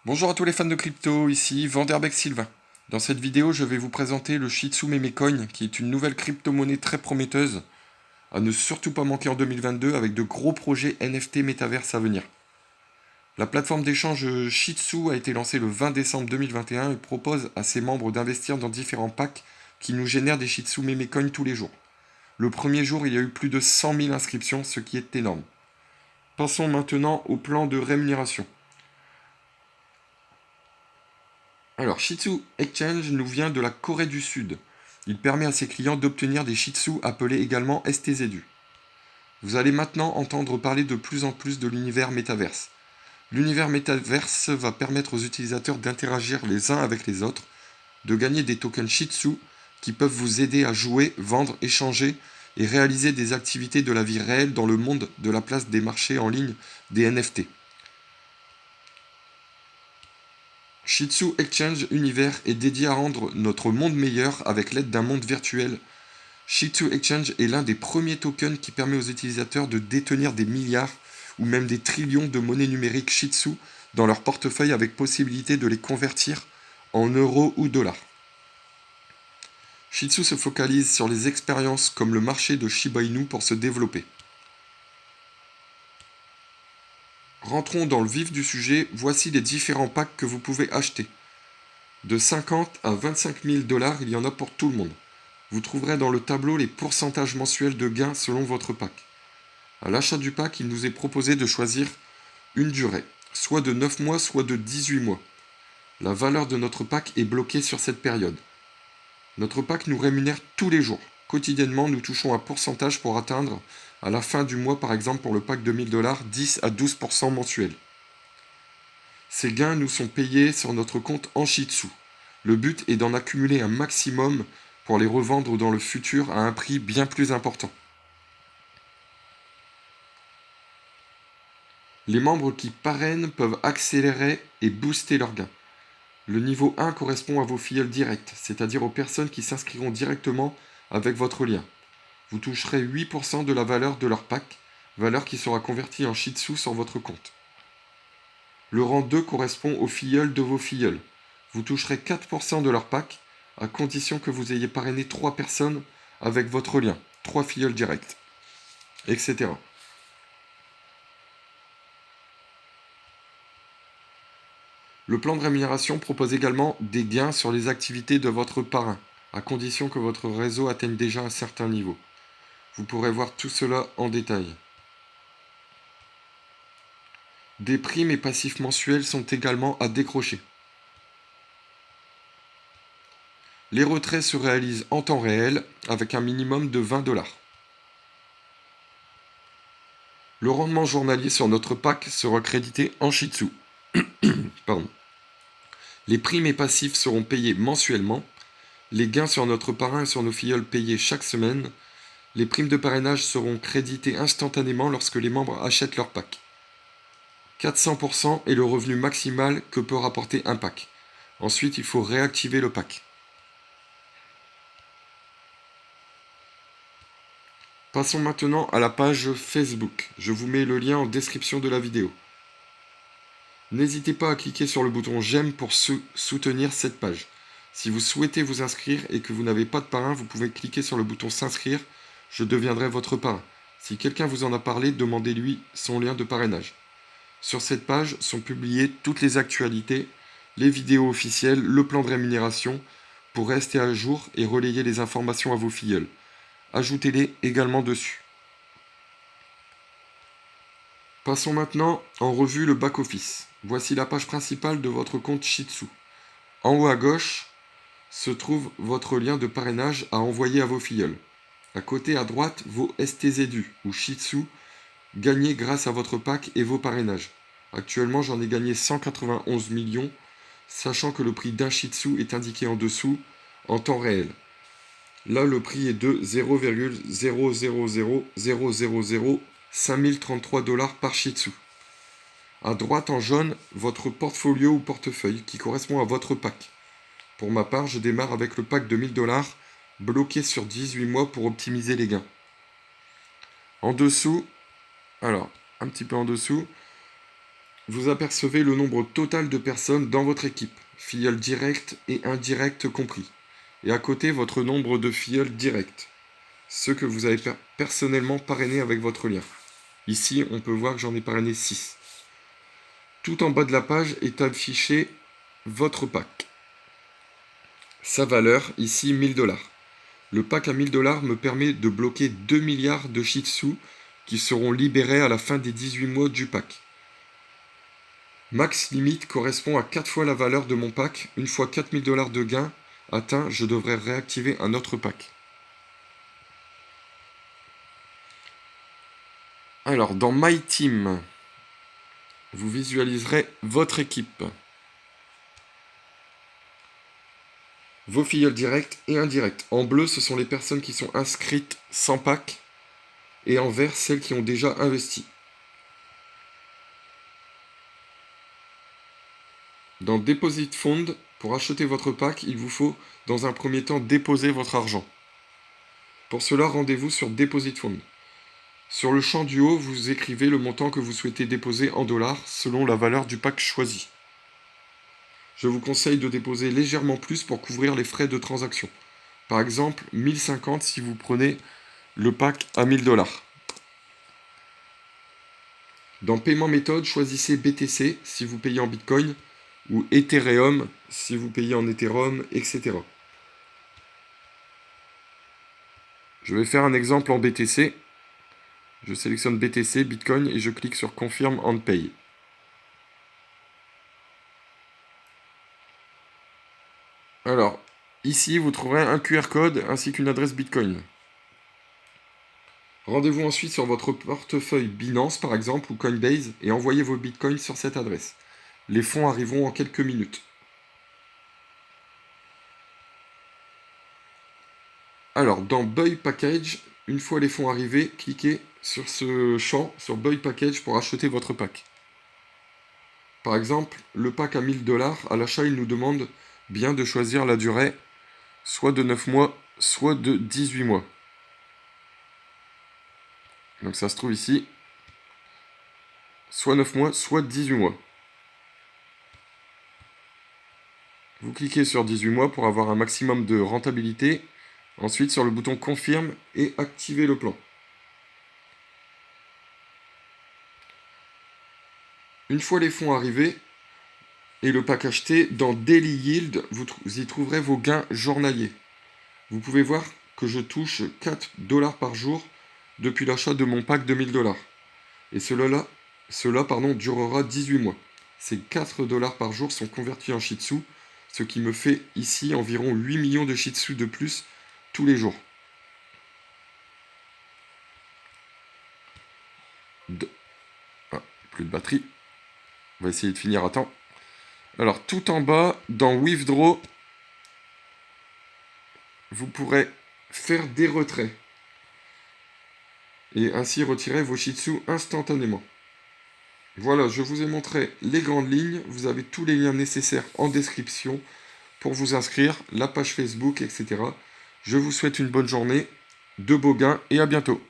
Bonjour à tous les fans de crypto, ici Vanderbeek Sylvain. Dans cette vidéo, je vais vous présenter le Shitsu Memecoin, qui est une nouvelle crypto-monnaie très prometteuse, à ne surtout pas manquer en 2022 avec de gros projets NFT métaverse à venir. La plateforme d'échange Shitsu a été lancée le 20 décembre 2021 et propose à ses membres d'investir dans différents packs qui nous génèrent des Shitsu Memecoin tous les jours. Le premier jour, il y a eu plus de 100 000 inscriptions, ce qui est énorme. Passons maintenant au plan de rémunération. Alors, Shitsu Exchange nous vient de la Corée du Sud. Il permet à ses clients d'obtenir des Shitsu appelés également STZU. Vous allez maintenant entendre parler de plus en plus de l'univers métaverse. L'univers métaverse va permettre aux utilisateurs d'interagir les uns avec les autres, de gagner des tokens Shitsu qui peuvent vous aider à jouer, vendre, échanger et réaliser des activités de la vie réelle dans le monde de la place des marchés en ligne des NFT. Shitsu Exchange Univers est dédié à rendre notre monde meilleur avec l'aide d'un monde virtuel. Shitsu Exchange est l'un des premiers tokens qui permet aux utilisateurs de détenir des milliards ou même des trillions de monnaies numériques Shitsu dans leur portefeuille avec possibilité de les convertir en euros ou dollars. Shitsu se focalise sur les expériences comme le marché de Shiba Inu pour se développer. Rentrons dans le vif du sujet, voici les différents packs que vous pouvez acheter. De 50 à 25 000 dollars, il y en a pour tout le monde. Vous trouverez dans le tableau les pourcentages mensuels de gains selon votre pack. À l'achat du pack, il nous est proposé de choisir une durée, soit de 9 mois, soit de 18 mois. La valeur de notre pack est bloquée sur cette période. Notre pack nous rémunère tous les jours. Quotidiennement, nous touchons un pourcentage pour atteindre, à la fin du mois, par exemple pour le pack de 1000 dollars, 10 à 12% mensuels. Ces gains nous sont payés sur notre compte en Shitsu. Le but est d'en accumuler un maximum pour les revendre dans le futur à un prix bien plus important. Les membres qui parrainent peuvent accélérer et booster leurs gains. Le niveau 1 correspond à vos filleuls directs, c'est-à-dire aux personnes qui s'inscriront directement avec votre lien. Vous toucherez 8% de la valeur de leur pack, valeur qui sera convertie en Shitsu sur votre compte. Le rang 2 correspond aux filleuls de vos filleuls. Vous toucherez 4% de leur pack, à condition que vous ayez parrainé 3 personnes avec votre lien, 3 filleuls directs, etc. Le plan de rémunération propose également des gains sur les activités de votre parrain, à condition que votre réseau atteigne déjà un certain niveau. Vous pourrez voir tout cela en détail. Des primes et passifs mensuels sont également à décrocher. Les retraits se réalisent en temps réel avec un minimum de 20 dollars. Le rendement journalier sur notre pack sera crédité en Shitsu. Pardon. Les primes et passifs seront payés mensuellement. Les gains sur notre parrain et sur nos filleuls payés chaque semaine. Les primes de parrainage seront créditées instantanément lorsque les membres achètent leur pack. 400% est le revenu maximal que peut rapporter un pack. Ensuite, il faut réactiver le pack. Passons maintenant à la page Facebook. Je vous mets le lien en description de la vidéo. N'hésitez pas à cliquer sur le bouton j'aime pour soutenir cette page. Si vous souhaitez vous inscrire et que vous n'avez pas de parrain, vous pouvez cliquer sur le bouton s'inscrire. Je deviendrai votre parrain. Si quelqu'un vous en a parlé, demandez-lui son lien de parrainage. Sur cette page sont publiées toutes les actualités, les vidéos officielles, le plan de rémunération, pour rester à jour et relayer les informations à vos filleuls. Ajoutez-les également dessus. Passons maintenant en revue le back-office. Voici la page principale de votre compte Shitsu. En haut à gauche se trouve votre lien de parrainage à envoyer à vos filleuls. À côté à droite, vos STZU ou Shitsu gagnés grâce à votre pack et vos parrainages. Actuellement, j'en ai gagné 191 millions, sachant que le prix d'un Shitsu est indiqué en dessous en temps réel. Là, le prix est de 0,00005033 dollars par Shitsu. À droite en jaune, votre portfolio ou portefeuille qui correspond à votre pack. Pour ma part, je démarre avec le pack de 1000 dollars, bloqué sur 18 mois pour optimiser les gains. En dessous, alors, un petit peu en dessous, vous apercevez le nombre total de personnes dans votre équipe, filleuls directs et indirects compris. Et à côté, votre nombre de filleuls directs, ceux que vous avez personnellement parrainés avec votre lien. Ici, on peut voir que j'en ai parrainé 6. Tout en bas de la page est affiché votre pack. Sa valeur, ici 1000$. Le pack à 1000$ me permet de bloquer 2 milliards de Shih Tzu qui seront libérés à la fin des 18 mois du pack. Max limite correspond à 4 fois la valeur de mon pack. Une fois 4000$ de gain atteint, je devrais réactiver un autre pack. Alors, dans My Team, vous visualiserez votre équipe. Vos filleuls directs et indirects. En bleu, ce sont les personnes qui sont inscrites sans pack. Et en vert, celles qui ont déjà investi. Dans Deposit Fund, pour acheter votre pack, il vous faut dans un premier temps déposer votre argent. Pour cela, rendez-vous sur Deposit Fund. Sur le champ du haut, vous écrivez le montant que vous souhaitez déposer en dollars selon la valeur du pack choisi. Je vous conseille de déposer légèrement plus pour couvrir les frais de transaction. Par exemple, 1050 si vous prenez le pack à 1000$. Dans Paiement méthode, choisissez BTC si vous payez en Bitcoin ou Ethereum si vous payez en Ethereum, etc. Je vais faire un exemple en BTC. Je sélectionne BTC, Bitcoin et je clique sur Confirm and Pay. Alors, ici, vous trouverez un QR code ainsi qu'une adresse Bitcoin. Rendez-vous ensuite sur votre portefeuille Binance, par exemple, ou Coinbase, et envoyez vos Bitcoins sur cette adresse. Les fonds arriveront en quelques minutes. Alors, dans Buy Package, une fois les fonds arrivés, cliquez sur ce champ, sur Buy Package, pour acheter votre pack. Par exemple, le pack à 1000$, à l'achat, il nous demande bien de choisir la durée, soit de 9 mois, soit de 18 mois. Donc ça se trouve ici, soit 9 mois, soit 18 mois. Vous cliquez sur 18 mois pour avoir un maximum de rentabilité. Ensuite, sur le bouton Confirme et activez le plan. Une fois les fonds arrivés et le pack acheté, dans Daily Yield, vous y trouverez vos gains journaliers. Vous pouvez voir que je touche 4$ par jour depuis l'achat de mon pack de 1000$. Et cela durera 18 mois. Ces 4$ par jour sont convertis en Shih Tzu, ce qui me fait ici environ 8 millions de Shih Tzu de plus tous les jours. Plus de batterie. On va essayer de finir à temps. Alors, tout en bas, dans Withdraw, vous pourrez faire des retraits. Et ainsi retirer vos Shih Tzu instantanément. Voilà, je vous ai montré les grandes lignes. Vous avez tous les liens nécessaires en description pour vous inscrire, la page Facebook, etc. Je vous souhaite une bonne journée, de beaux gains et à bientôt.